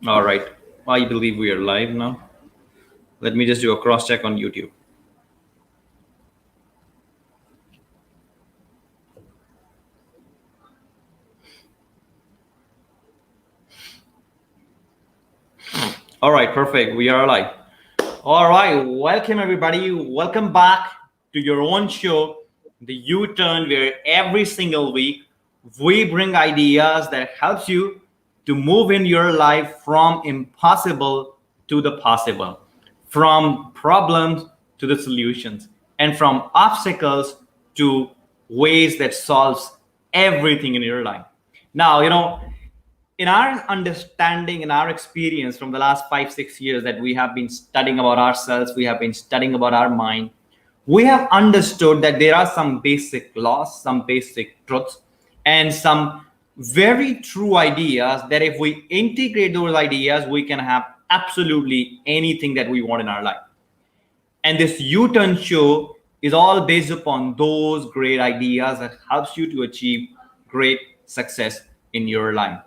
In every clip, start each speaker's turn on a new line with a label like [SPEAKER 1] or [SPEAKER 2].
[SPEAKER 1] All right. I believe we are live now. Let me just do a cross check on YouTube. All right, perfect. We are live. All right, welcome everybody. Welcome back to your own show, The U Turn, where every single week we bring ideas that helps you to move in your life from impossible to the possible, from problems to the solutions, and from obstacles to ways that solves everything in your life. Now, in our understanding, in our experience from the last 5 6 years that we have been studying about ourselves, we have been studying about our mind, we have understood that there are some basic laws, some basic truths, and some very true ideas that if we integrate those ideas, we can have absolutely anything that we want in our life. And this U-turn show is all based upon those great ideas that helps you to achieve great success in your life.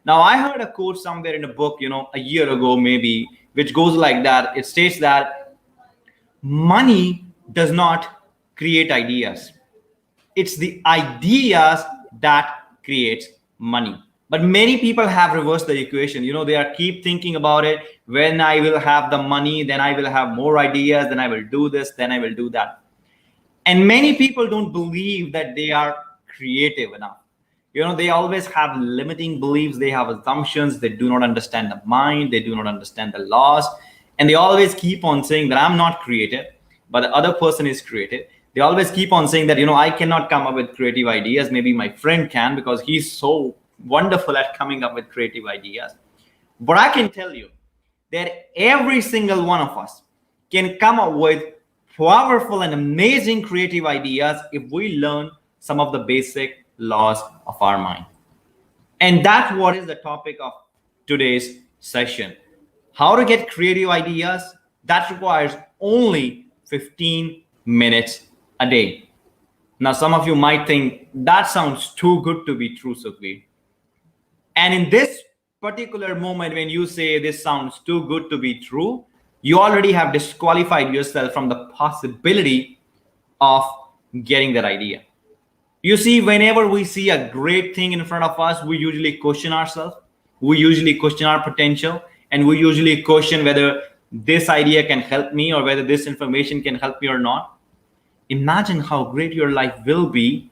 [SPEAKER 1] Now, I heard a quote somewhere in a book, a year ago maybe, which goes like that. It states that money does not create ideas. It's the ideas that creates money. But many people have reversed the equation. They are keep thinking about it. When I will have the money, then I will have more ideas, then I will do this, then I will do that. And many people don't believe that they are creative enough. They always have limiting beliefs, they have assumptions, they do not understand the mind, they do not understand the laws, and they always keep on saying that I'm not creative, but the other person is creative. They always keep on saying that I cannot come up with creative ideas, maybe my friend can because he's so wonderful at coming up with creative ideas. But I can tell you that every single one of us can come up with powerful and amazing creative ideas if we learn some of the basic laws of our mind. And that's what is the topic of today's session. How to get creative ideas that requires only 15 minutes a day. Now, some of you might think that sounds too good to be true, Sukhveer. And in this particular moment, when you say this sounds too good to be true, you already have disqualified yourself from the possibility of getting that idea. You see, whenever we see a great thing in front of us, we usually question ourselves, we usually question our potential, and we usually question whether this idea can help me or whether this information can help me or not. Imagine how great your life will be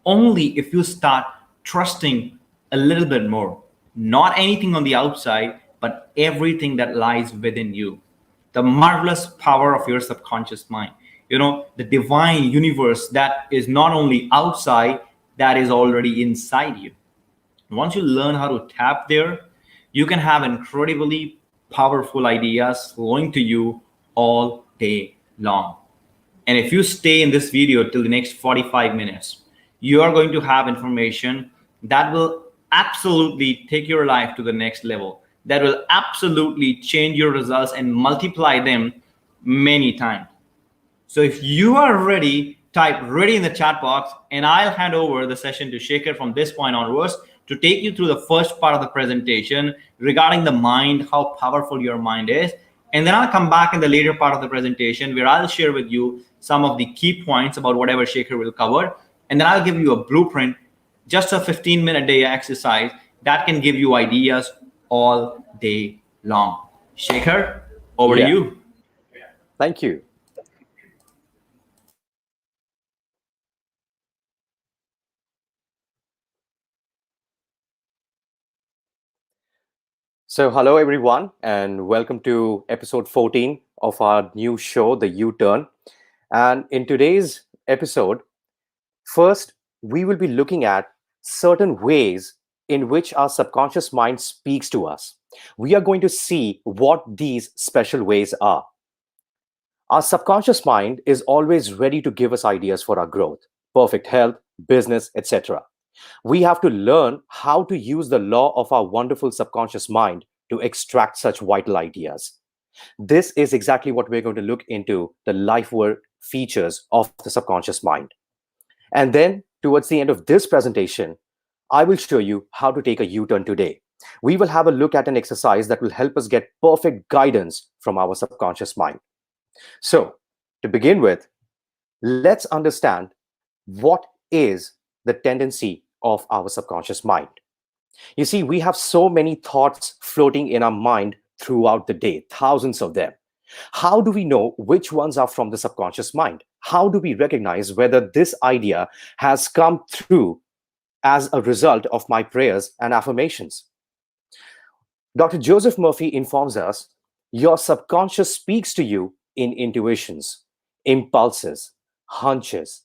[SPEAKER 1] only if you start trusting a little bit more. Not anything on the outside, but everything that lies within you. The marvelous power of your subconscious mind. The divine universe that is not only outside, that is already inside you. Once you learn how to tap there, you can have incredibly powerful ideas flowing to you all day long. And if you stay in this video till the next 45 minutes, you are going to have information that will absolutely take your life to the next level, that will absolutely change your results and multiply them many times. So if you are ready, type ready in the chat box, and I'll hand over the session to Shekhar from this point onwards to take you through the first part of the presentation regarding the mind, how powerful your mind is. And then I'll come back in the later part of the presentation where I'll share with you some of the key points about whatever Shekhar will cover. And then I'll give you a blueprint, just a 15-minute day exercise that can give you ideas all day long. Shekhar, over to you.
[SPEAKER 2] Thank you. So, hello everyone, and welcome to episode 14 of our new show, The U-Turn. And in today's episode, first, we will be looking at certain ways in which our subconscious mind speaks to us. We are going to see what these special ways are. Our subconscious mind is always ready to give us ideas for our growth, perfect health, business, etc. We have to learn how to use the law of our wonderful subconscious mind to extract such vital ideas. This is exactly what we're going to look into, the life work features of the subconscious mind. And then towards the end of this presentation, I will show you how to take a U-turn today. We will have a look at an exercise that will help us get perfect guidance from our subconscious mind. So, to begin with, let's understand what is the tendency of our subconscious mind. You see, we have so many thoughts floating in our mind throughout the day, thousands of them. How do we know which ones are from the subconscious mind? How do we recognize whether this idea has come through as a result of my prayers and affirmations? Dr. Joseph Murphy informs us your subconscious speaks to you in intuitions, impulses, hunches,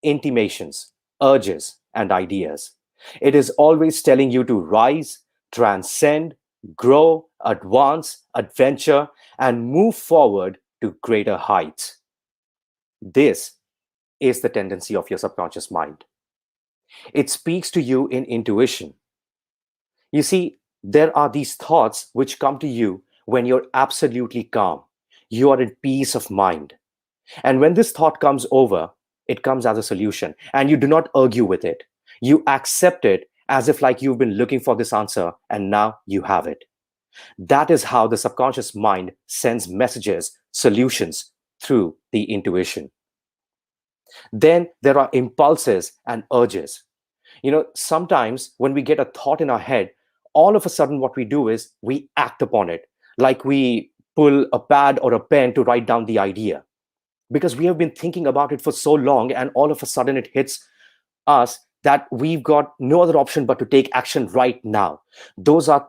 [SPEAKER 2] intimations, urges, and ideas. It is always telling you to rise, transcend, grow, advance, adventure, and move forward to greater heights. This is the tendency of your subconscious mind. It speaks to you in intuition. You see, there are these thoughts which come to you when you're absolutely calm. You are in peace of mind. And when this thought comes over, it comes as a solution and you do not argue with it. You accept it as if like you've been looking for this answer and now you have it. That is how the subconscious mind sends messages, solutions through the intuition. Then there are impulses and urges. Sometimes when we get a thought in our head, all of a sudden what we do is we act upon it, like we pull a pad or a pen to write down the idea because we have been thinking about it for so long, and all of a sudden it hits us that we've got no other option but to take action right now. Those are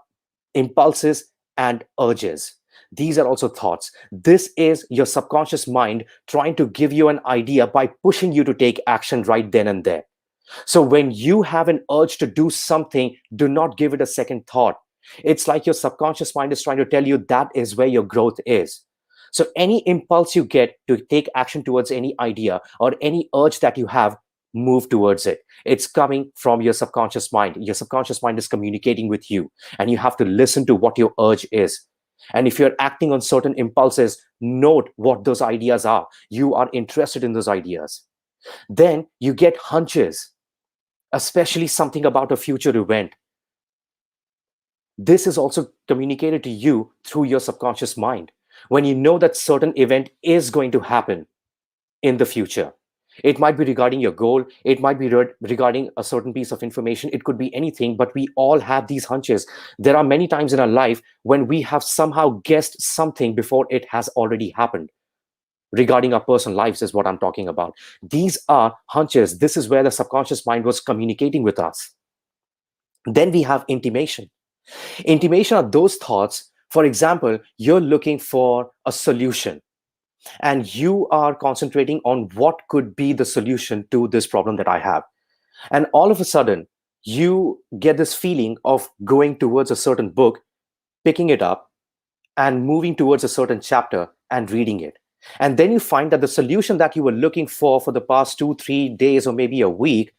[SPEAKER 2] impulses and urges. These are also thoughts. This is your subconscious mind trying to give you an idea by pushing you to take action right then and there. So when you have an urge to do something, do not give it a second thought. It's like your subconscious mind is trying to tell you that is where your growth is. So any impulse you get to take action towards any idea or any urge that you have, move towards it. It's coming from your subconscious mind. Your subconscious mind is communicating with you, and you have to listen to what your urge is. And if you're acting on certain impulses, note what those ideas are. You are interested in those ideas. Then you get hunches, especially something about a future event. This is also communicated to you through your subconscious mind. When you know that certain event is going to happen in the future, it might be regarding your goal, it might be regarding a certain piece of information, it could be anything, but we all have these hunches. There are many times in our life when we have somehow guessed something before it has already happened. Regarding our personal lives is what I'm talking about. These are hunches. This is where the subconscious mind was communicating with us. Then we have intimation. Intimation are those thoughts. For example, you're looking for a solution and you are concentrating on what could be the solution to this problem that I have. And all of a sudden, you get this feeling of going towards a certain book, picking it up, and moving towards a certain chapter and reading it. And then you find that the solution that you were looking for the past 2, 3 days, or maybe a week,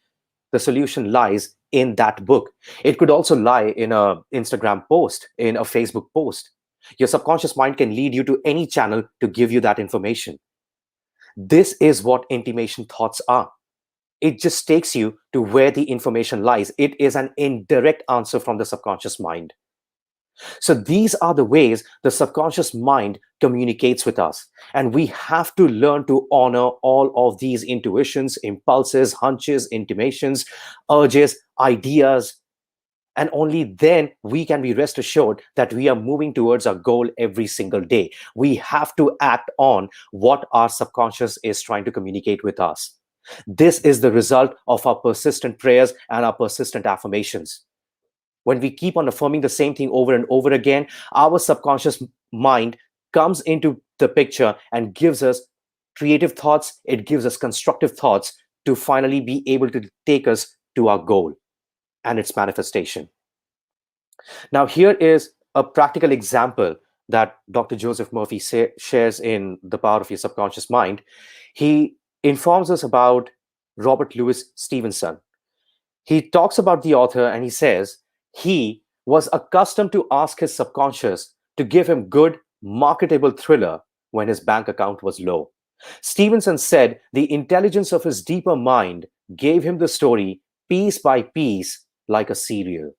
[SPEAKER 2] the solution lies in that book. It could also lie in a Instagram post, in a Facebook post. Your subconscious mind can lead you to any channel to give you that information. This is what intimation thoughts are. It just takes you to where the information lies. It is an indirect answer from the subconscious mind. So these are the ways the subconscious mind communicates with us. And we have to learn to honor all of these intuitions, impulses, hunches, intimations, urges, ideas. And only then we can be rest assured that we are moving towards our goal every single day. We have to act on what our subconscious is trying to communicate with us. This is the result of our persistent prayers and our persistent affirmations. When we keep on affirming the same thing over and over again, our subconscious mind comes into the picture and gives us creative thoughts. It gives us constructive thoughts to finally be able to take us to our goal and its manifestation. Now, here is a practical example that Dr. Joseph Murphy shares in The Power of Your Subconscious Mind. He informs us about Robert Louis Stevenson. He talks about the author and he says, he was accustomed to ask his subconscious to give him good, marketable thriller when his bank account was low. Stevenson said the intelligence of his deeper mind gave him the story piece by piece like a cereal.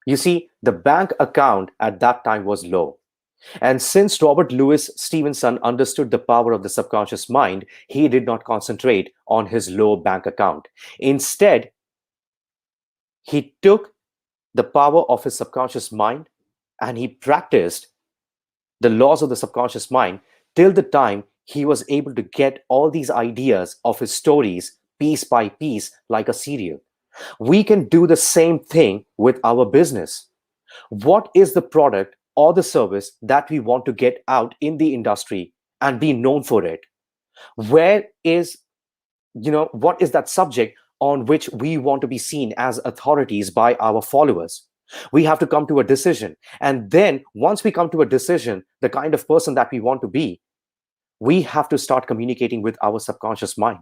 [SPEAKER 2] You see, the bank account at that time was low. And since Robert Louis Stevenson understood the power of the subconscious mind, he did not concentrate on his low bank account. Instead, he took the power of his subconscious mind and he practiced the laws of the subconscious mind till the time he was able to get all these ideas of his stories piece by piece like a serial. We can do the same thing with our business. What is the product or the service that we want to get out in the industry and be known for it? Where is, what is that subject on which we want to be seen as authorities by our followers? We have to come to a decision. And then once we come to a decision, the kind of person that we want to be, we have to start communicating with our subconscious mind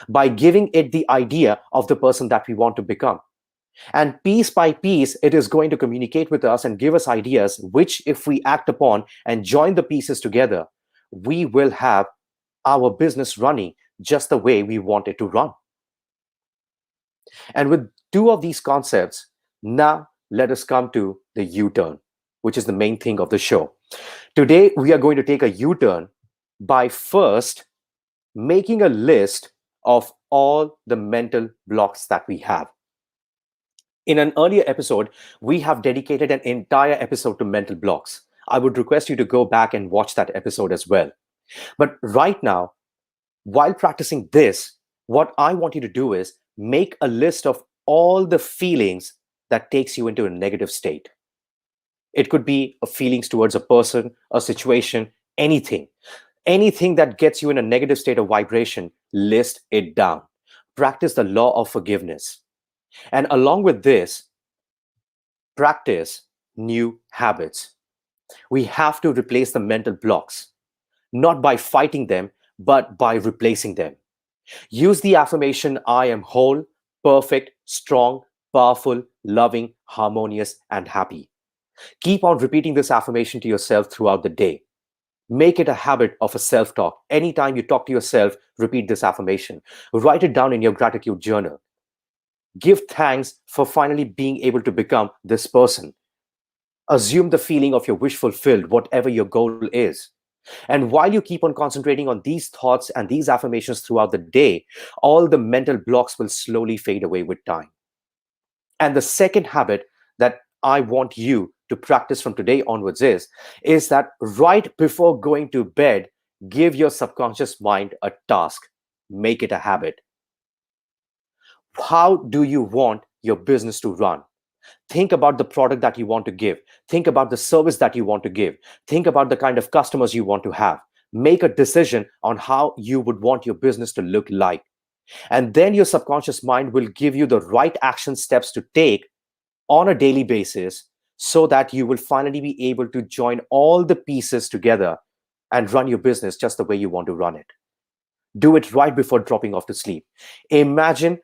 [SPEAKER 2] by giving it the idea of the person that we want to become. And piece by piece, it is going to communicate with us and give us ideas, which, if we act upon and join the pieces together, we will have our business running just the way we want it to run. And with two of these concepts, now let us come to the U turn, which is the main thing of the show. Today, we are going to take a U turn by first making a list of all the mental blocks that we have. In an earlier episode, we have dedicated an entire episode to mental blocks. I would request you to go back and watch that episode as well. But right now, while practicing this, what I want you to do is make a list of all the feelings that takes you into a negative state. It could be feelings towards a person, a situation, anything. Anything that gets you in a negative state of vibration, list it down. Practice the law of forgiveness. And along with this, practice new habits. We have to replace the mental blocks, not by fighting them, but by replacing them. Use the affirmation, I am whole, perfect, strong, powerful, loving, harmonious, and happy. Keep on repeating this affirmation to yourself throughout the day. Make it a habit of a self talk. Anytime you talk to yourself, repeat this affirmation. Write it down in your gratitude journal. Give thanks for finally being able to become this person. Assume the feeling of your wish fulfilled, whatever your goal is. And while you keep on concentrating on these thoughts and these affirmations throughout the day, all the mental blocks will slowly fade away with time. And the second habit that I want you to practice from today onwards is that right before going to bed, give your subconscious mind a task. Make it a habit. How do you want your business to run? Think about the product that you want to give. Think about the service that you want to give. Think about the kind of customers you want to have. Make a decision on how you would want your business to look like. And then your subconscious mind will give you the right action steps to take on a daily basis so that you will finally be able to join all the pieces together and run your business just the way you want to run it. Do it right before dropping off to sleep. Imagine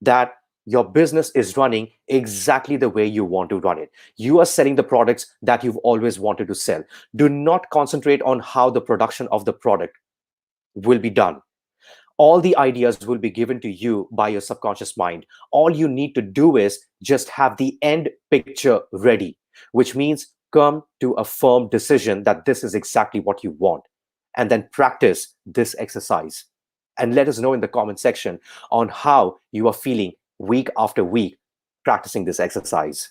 [SPEAKER 2] that your business is running exactly the way you want to run it. You are selling the products that you've always wanted to sell. Do not concentrate on how the production of the product will be done. All the ideas will be given to you by your subconscious mind. All you need to do is just have the end picture ready, which means come to a firm decision that this is exactly what you want, and then practice this exercise. And let us know in the comment section on how you are feeling week after week practicing this exercise.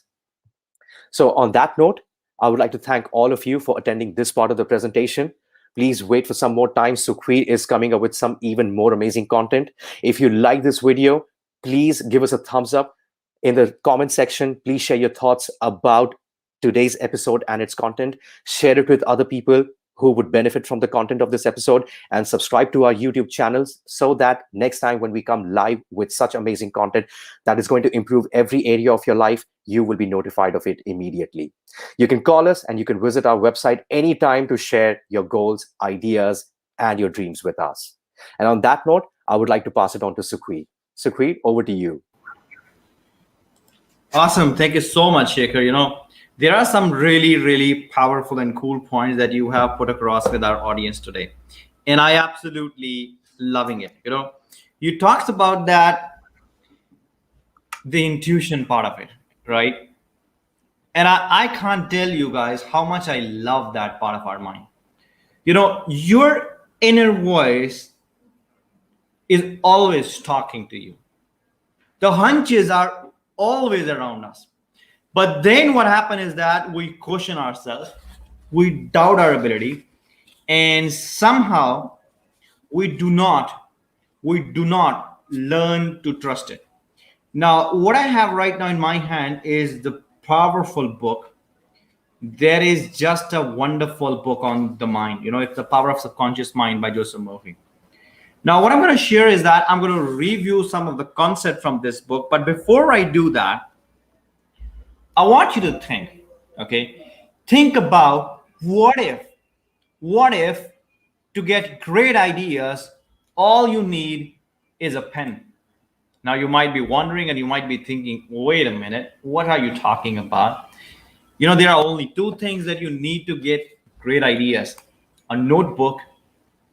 [SPEAKER 2] So, on that note, I would like to thank all of you for attending this part of the presentation. Please wait for some more time. Sukhveer is coming up with some even more amazing content. If you like this video, please give us a thumbs up. In the comment section, please share your thoughts about today's episode and its content. Share it with other people who would benefit from the content of this episode, and subscribe to our YouTube channels so that next time when we come live with such amazing content that is going to improve every area of your life, you will be notified of it immediately. You can call us and you can visit our website anytime to share your goals, ideas, and your dreams with us. And on that note, I would like to pass it on to Sukhveer. Sukhveer, over to you.
[SPEAKER 1] Awesome. Thank you so much, Shekhar. There are some really, really powerful and cool points that you have put across with our audience today. And I absolutely loving it. You talked about that, the intuition part of it, right? And I can't tell you guys how much I love that part of our mind. Your inner voice is always talking to you. The hunches are always around us. But then what happens is that we question ourselves, we doubt our ability, and somehow we do not learn to trust it. Now, what I have right now in my hand is the powerful book. There is just a wonderful book on the mind. It's The Power of Subconscious Mind by Joseph Murphy. Now, what I'm going to share is that I'm going to review some of the concept from this book. But before I do that, I want you to think, okay? Think about what if to get great ideas, all you need is a pen. Now, you might be wondering and you might be thinking, wait a minute, what are you talking about? There are only two things that you need to get great ideas: a notebook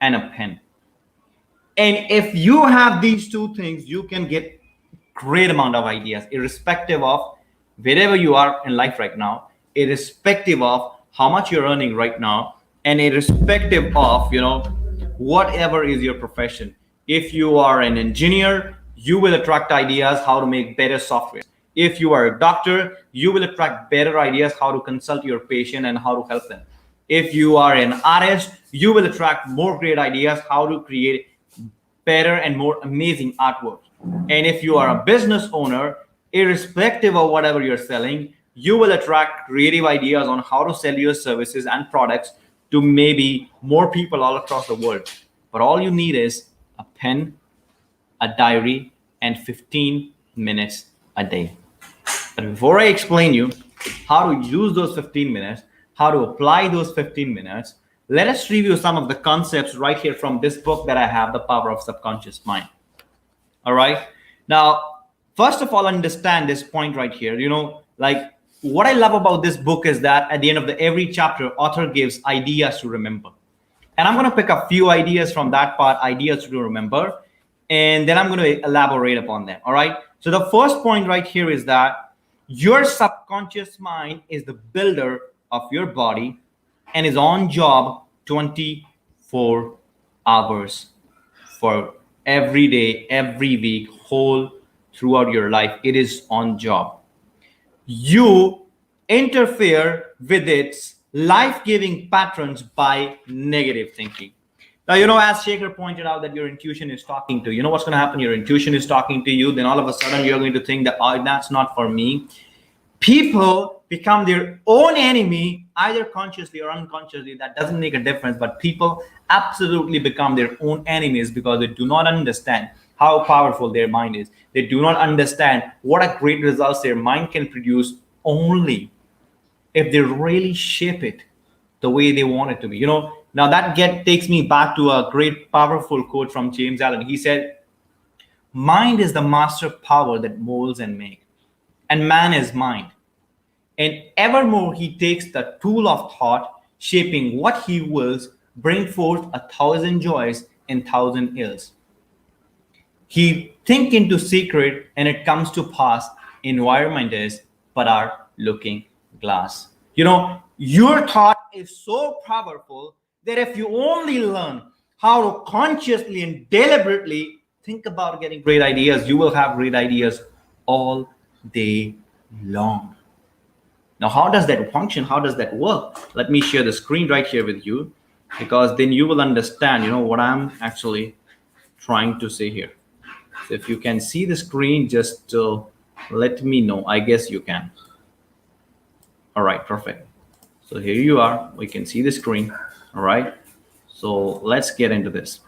[SPEAKER 1] and a pen. And if you have these two things, you can get great amount of ideas, irrespective of wherever you are in life right now, irrespective of how much you're earning right now, and irrespective of whatever is your profession. If you are an engineer, you will attract ideas how to make better software. If you are a doctor, you will attract better ideas how to consult your patient and how to help them. If you are an artist, you will attract more great ideas how to create better and more amazing artwork. And if you are a business owner, irrespective of whatever you're selling, you will attract creative ideas on how to sell your services and products to maybe more people all across the world. But all you need is a pen, a diary, and 15 minutes a day. But before I explain you how to use those 15 minutes, how to apply those 15 minutes, let us review some of the concepts right here from this book that I have, The Power of Subconscious Mind. All right. Now, first of all, understand this point right here. Like what I love about this book is that at the end of every chapter, author gives ideas to remember. And I'm going to pick a few ideas from that part, ideas to remember, and then I'm going to elaborate upon them. All right. So the first point right here is that your subconscious mind is the builder of your body and is on job 24 hours for every day, every week, whole throughout your life. It is on job. You interfere with its life-giving patterns by negative thinking. Now, as Shaker pointed out, that your intuition is talking to you. What's going to happen? Your intuition is talking to you. Then all of a sudden, you're going to think that, oh, that's not for me. People become their own enemy, either consciously or unconsciously. That doesn't make a difference. But people absolutely become their own enemies because they do not understand how powerful their mind is. They do not understand what a great results their mind can produce only if they really shape it the way they want it to be. Now that takes me back to a great powerful quote from James Allen. He said, mind is the master power that molds and makes, and man is mind. And evermore he takes the tool of thought, shaping what he wills, bring forth 1,000 joys and 1,000 ills. He think into secret, and it comes to pass. Environment is but our looking glass. Your thought is so powerful that if you only learn how to consciously and deliberately think about getting great ideas, you will have great ideas all day long. Now, how does that function? How does that work? Let me share the screen right here with you, because then you will understand, what I'm actually trying to say here. So if you can see the screen, just let me know. I guess you can. All right, perfect. So here you are. We can see the screen. All right. So let's get into this.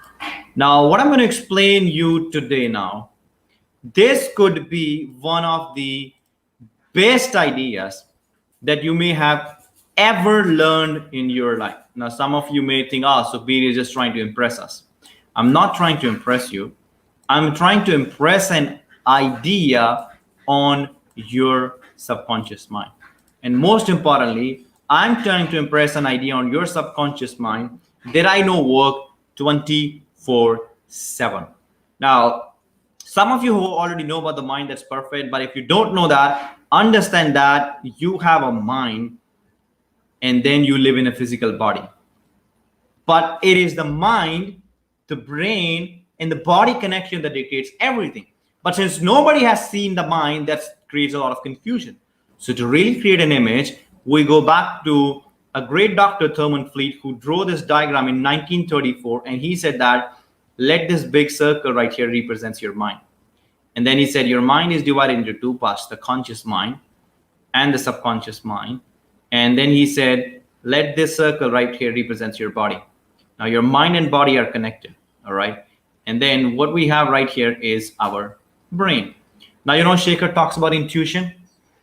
[SPEAKER 1] Now, what I'm going to explain you today now, this could be one of the best ideas that you may have ever learned in your life. Now, some of you may think, oh, so Beer is just trying to impress us. I'm not trying to impress you. I'm trying to impress an idea on your subconscious mind. And most importantly, I'm trying to impress an idea on your subconscious mind that I know work 24/7. Now, some of you who already know about the mind, that's perfect. But if you don't know that, Understand that you have a mind and then you live in a physical body. But it is the mind, the brain, and the body connection that dictates everything. But since nobody has seen the mind, that creates a lot of confusion. So to really create an image, we go back to a great doctor, Thurman Fleet, who drew this diagram in 1934, and he said that let this big circle right here represents your mind. And then he said your mind is divided into two parts, the conscious mind and the subconscious mind. And then he said, let this circle right here represents your body. Now your mind and body are connected, all right? And then what we have right here is our brain. Now, Shaker talks about intuition.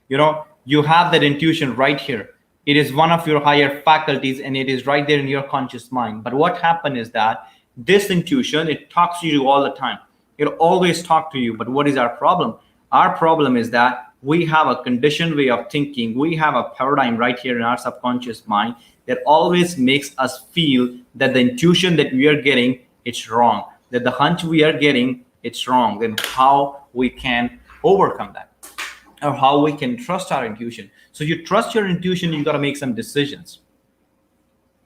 [SPEAKER 1] You have that intuition right here. It is one of your higher faculties and it is right there in your conscious mind. But what happened is that this intuition, it talks to you all the time. It'll always talk to you. But what is our problem? Our problem is that we have a conditioned way of thinking. We have a paradigm right here in our subconscious mind that always makes us feel that the intuition that we are getting, it's wrong. That the hunch we are getting, it's wrong. Then how we can overcome that? Or how we can trust our intuition. So you trust your intuition, you got to make some decisions.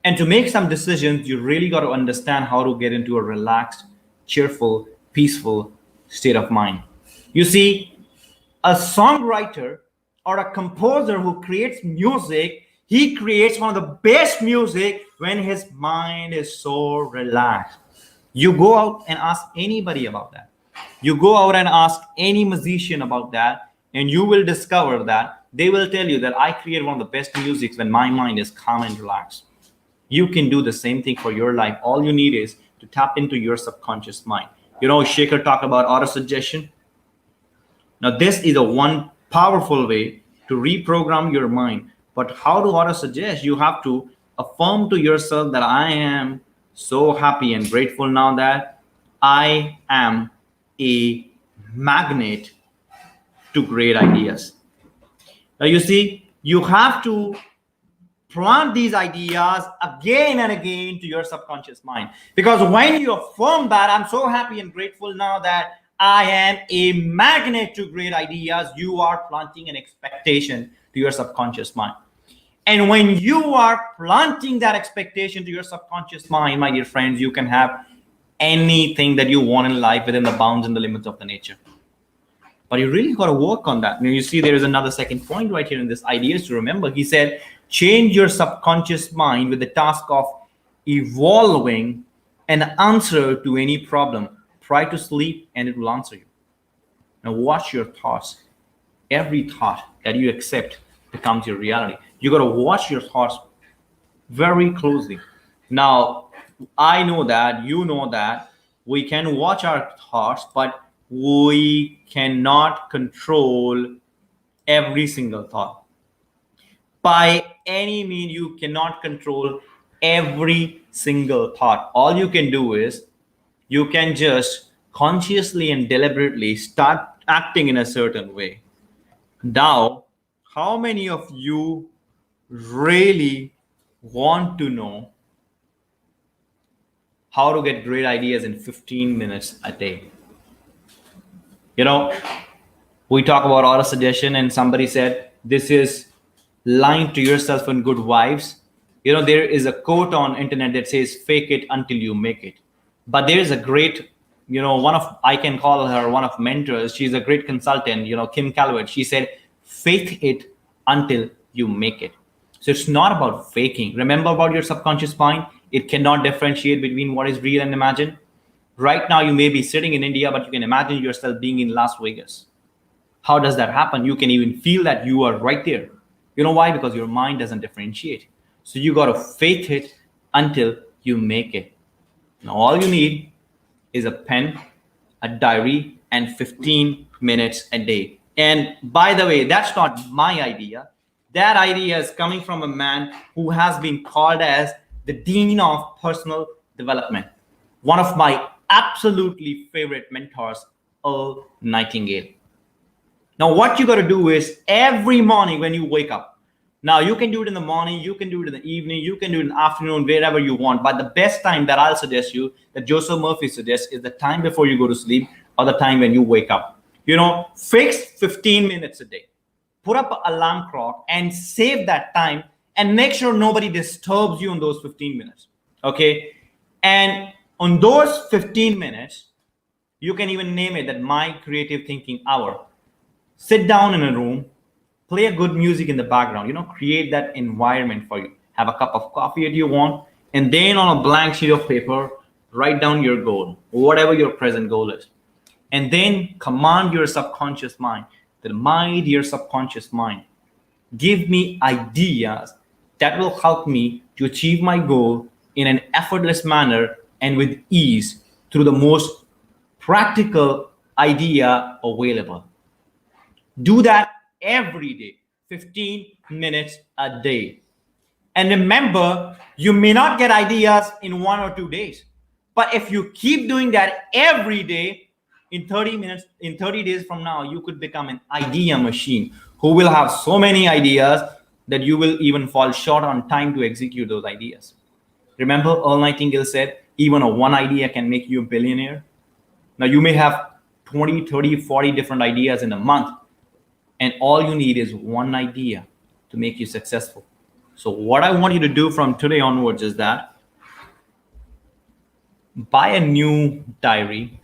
[SPEAKER 1] And to make some decisions, you really got to understand how to get into a relaxed, cheerful, peaceful state of mind. You see, a songwriter or a composer who creates music, he creates one of the best music when his mind is so relaxed. You go out and ask anybody about that. You go out and ask any musician about that, and you will discover that they will tell you that I create one of the best musics when my mind is calm and relaxed. You can do the same thing for your life. All you need is to tap into your subconscious mind. Shaker talked about autosuggestion. Now, this is a one powerful way to reprogram your mind. But how to autosuggest? You have to affirm to yourself that I am so happy and grateful now that I am a magnet to great ideas. Now, you see, you have to plant these ideas again and again to your subconscious mind. Because when you affirm that I'm so happy and grateful now that I am a magnet to great ideas, you are planting an expectation to your subconscious mind. And when you are planting that expectation to your subconscious mind, my dear friends, you can have anything that you want in life within the bounds and the limits of the nature. But you really got to work on that. Now, you see, there is another second point right here in this ideas to remember. He said, change your subconscious mind with the task of evolving an answer to any problem. Try to sleep and it will answer you. Now watch your thoughts. Every thought that you accept becomes your reality. You got to watch your thoughts very closely. Now, I know that, you know that we can watch our thoughts, but we cannot control every single thought. By any means, you cannot control every single thought. All you can do is you can just consciously and deliberately start acting in a certain way. Now, how many of you really want to know how to get great ideas in 15 minutes a day? We talk about auto suggestion, and somebody said this is lying to yourself and good vibes. There is a quote on internet that says fake it until you make it. But there is a great, I can call her one of mentors. She's a great consultant, Kim Calvert. She said, fake it until you make it. So it's not about faking. Remember about your subconscious mind. It cannot differentiate between what is real and imagined. Right now, you may be sitting in India, but you can imagine yourself being in Las Vegas. How does that happen? You can even feel that you are right there. You know why? Because your mind doesn't differentiate. So you got to fake it until you make it. Now, all you need is a pen, a diary, and 15 minutes a day. And by the way, that's not my idea. That idea is coming from a man who has been called as the Dean of Personal Development. One of my absolutely favorite mentors, Earl Nightingale. Now, what you got to do is every morning when you wake up, now you can do it in the morning, you can do it in the evening, you can do it in the afternoon, wherever you want. But the best time that I'll suggest you, that Joseph Murphy suggests, is the time before you go to sleep or the time when you wake up. Fix 15 minutes a day. put up an alarm clock and save that time and make sure nobody disturbs you in those 15 minutes. Okay. And on those 15 minutes, you can even name it that my creative thinking hour. Sit down in a room, play a good music in the background, create that environment for you. Have a cup of coffee if you want, and then on a blank sheet of paper, write down your goal, whatever your present goal is. And then command your subconscious mind that, my dear subconscious mind, give me ideas that will help me to achieve my goal in an effortless manner and with ease through the most practical idea available. Do that every day, 15 minutes a day. And remember, you may not get ideas in 1 or 2 days. But if you keep doing that every day, in 30 minutes, in 30 days from now, you could become an idea machine who will have so many ideas that you will even fall short on time to execute those ideas. Remember, Earl Nightingale said, even a one idea can make you a billionaire. Now, you may have 20, 30, 40 different ideas in a month, and all you need is one idea to make you successful. So what I want you to do from today onwards is that buy a new diary.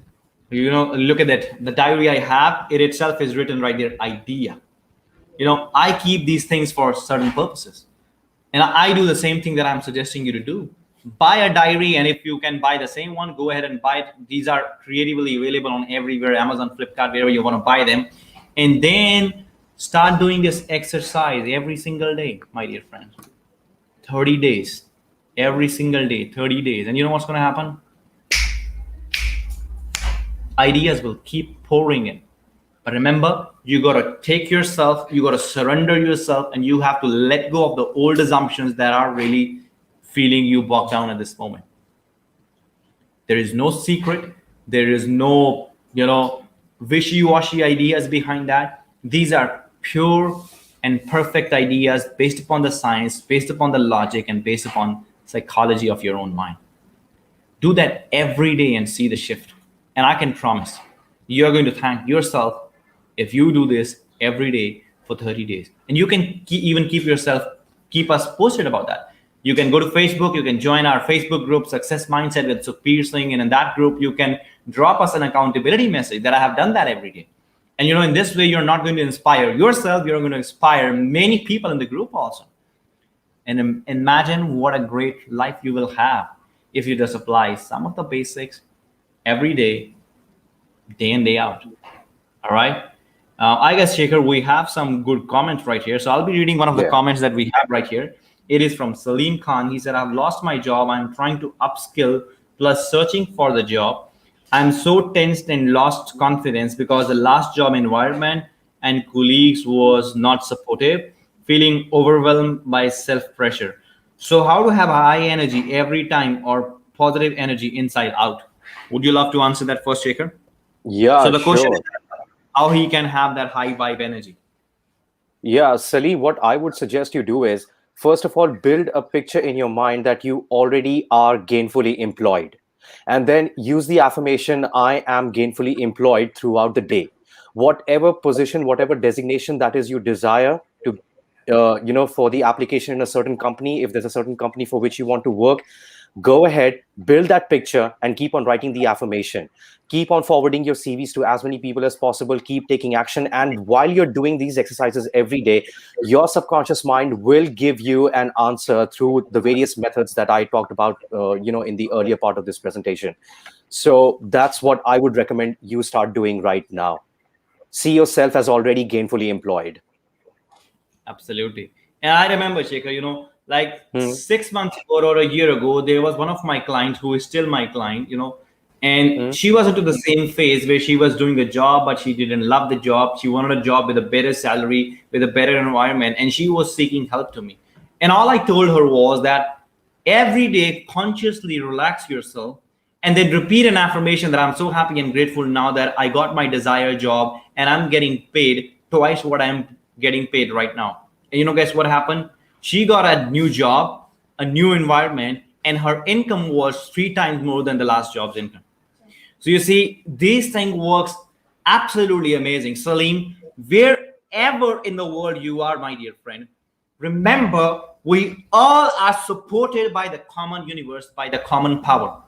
[SPEAKER 1] Look at that. The diary I have, it itself is written right there, idea. I keep these things for certain purposes. And I do the same thing that I'm suggesting you to do. Buy a diary, and if you can buy the same one, go ahead and buy it. These are creatively available on everywhere, Amazon, Flipkart, wherever you want to buy them. And then start doing this exercise every single day, my dear friends. 30 days. Every single day, 30 days. And you know what's going to happen? Ideas will keep pouring in. But remember, you got to take yourself, you got to surrender yourself, and you have to let go of the old assumptions that are really feeling you bogged down at this moment. There is no secret. There is no, wishy-washy ideas behind that. These are pure and perfect ideas based upon the science, based upon the logic, and based upon psychology of your own mind. Do that every day and see the shift. And I can promise you're going to thank yourself if you do this every day for 30 days. And you can even keep us posted about that. You can go to Facebook, you can join our Facebook group, Success Mindset with Sukhbir Singh. And in that group, you can drop us an accountability message that I have done that every day. And in this way, you're not going to inspire yourself, you're going to inspire many people in the group also. And imagine what a great life you will have if you just apply some of the basics every day in, day out. All right. I guess, Shekhar, we have some good comments right here. So I'll be reading one of the comments that we have right here. It is from Salim Khan. He said, I've lost my job. I'm trying to upskill plus searching for the job. I'm so tensed and lost confidence because the last job environment and colleagues was not supportive, feeling overwhelmed by self-pressure. So how to have high energy every time or positive energy inside out? Would you love to answer that first, Shekhar?
[SPEAKER 2] Yeah,
[SPEAKER 1] So the question
[SPEAKER 2] sure.
[SPEAKER 1] is how he can have that high vibe energy.
[SPEAKER 2] Yeah, Salim, what I would suggest you do is, first of all, build a picture in your mind that you already are gainfully employed. And then use the affirmation, I am gainfully employed throughout the day. Whatever position, whatever designation that is you desire to, for the application in a certain company, if there's a certain company for which you want to work, go ahead, build that picture, and keep on writing the affirmation. Keep on forwarding your CVs to as many people as possible. Keep taking action. And while you're doing these exercises every day, your subconscious mind will give you an answer through the various methods that I talked about, in the earlier part of this presentation. So that's what I would recommend you start doing right now. See yourself as already gainfully employed.
[SPEAKER 1] Absolutely. And I remember, Shekhar, like
[SPEAKER 2] Hmm.
[SPEAKER 1] 6 months ago or a year ago, there was one of my clients who is still my client, and
[SPEAKER 2] Hmm.
[SPEAKER 1] she was into the same phase where she was doing the job, but she didn't love the job. She wanted a job with a better salary, with a better environment, and she was seeking help to me. And all I told her was that every day, consciously relax yourself and then repeat an affirmation that I'm so happy and grateful now that I got my desired job and I'm getting paid twice what I'm getting paid right now. And guess what happened? She got a new job, a new environment, and her income was 3 times more than the last job's income. So you see, this thing works absolutely amazing. Salim, where wherever in the world you are, my dear friend, remember we all are supported by the common universe, by the common power.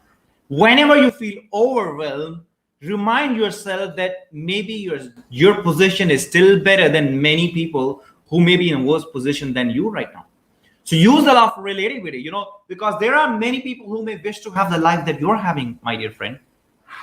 [SPEAKER 1] Whenever you feel overwhelmed, remind yourself that maybe your position is still better than many people who may be in a worse position than you right now. So use the law of relativity, because there are many people who may wish to have the life that you're having, my dear friend,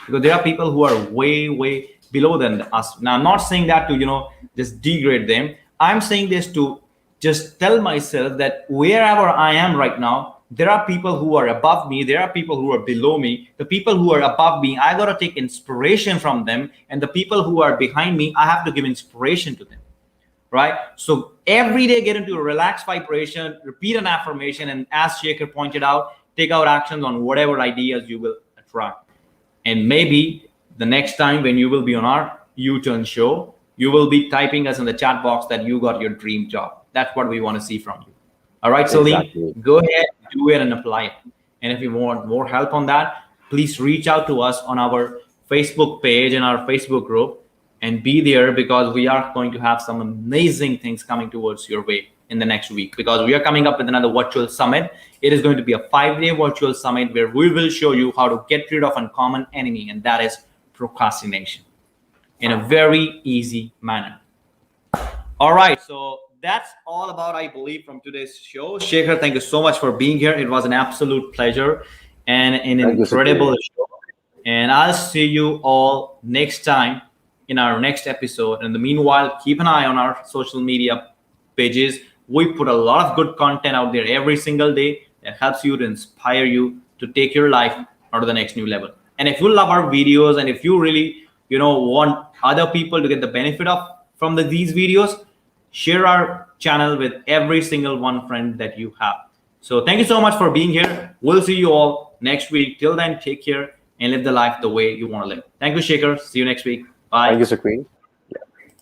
[SPEAKER 1] because there are people who are way below than us. Now I'm not saying that to just degrade them. I'm saying this to just tell myself that wherever I am right now, there are people who are above me, there are people who are below me. The people who are above me, I got to take inspiration from them, and the people who are behind me, I have to give inspiration to them, right? So every day get into a relaxed vibration, repeat an affirmation, and as Shaker pointed out, take out actions on whatever ideas you will attract. And maybe the next time when you will be on our U-turn show, you will be typing us in the chat box that you got your dream job. That's what we want to see from you. All right, Celine,
[SPEAKER 2] Exactly.
[SPEAKER 1] go ahead, do it and apply it. And if you want more help on that, please reach out to us on our Facebook page and our Facebook group and be there, because we are going to have some amazing things coming towards your way in the next week, because we are coming up with another virtual summit. It is going to be a 5-day virtual summit where we will show you how to get rid of uncommon enemy, and that is procrastination, in a very easy manner. All right, so that's all about, I believe, from today's show. Shekhar, thank you so much for being here. It was an absolute pleasure and an
[SPEAKER 2] Thank you,
[SPEAKER 1] incredible
[SPEAKER 2] Sukhdev.
[SPEAKER 1] show. And I'll see you all next time in our next episode. In the meanwhile, keep an eye on our social media pages. We put a lot of good content out there every single day that helps you, to inspire you to take your life out to the next new level. And if you love our videos, and if you really, want other people to get the benefit of from these videos, share our channel with every single one friend that you have. So thank you so much for being here. We'll see you all next week. Till then, take care and live the life the way you want to live. Thank you, Shaker. See you next week.
[SPEAKER 2] Thank
[SPEAKER 1] Bye.
[SPEAKER 2] you, Sukhdev.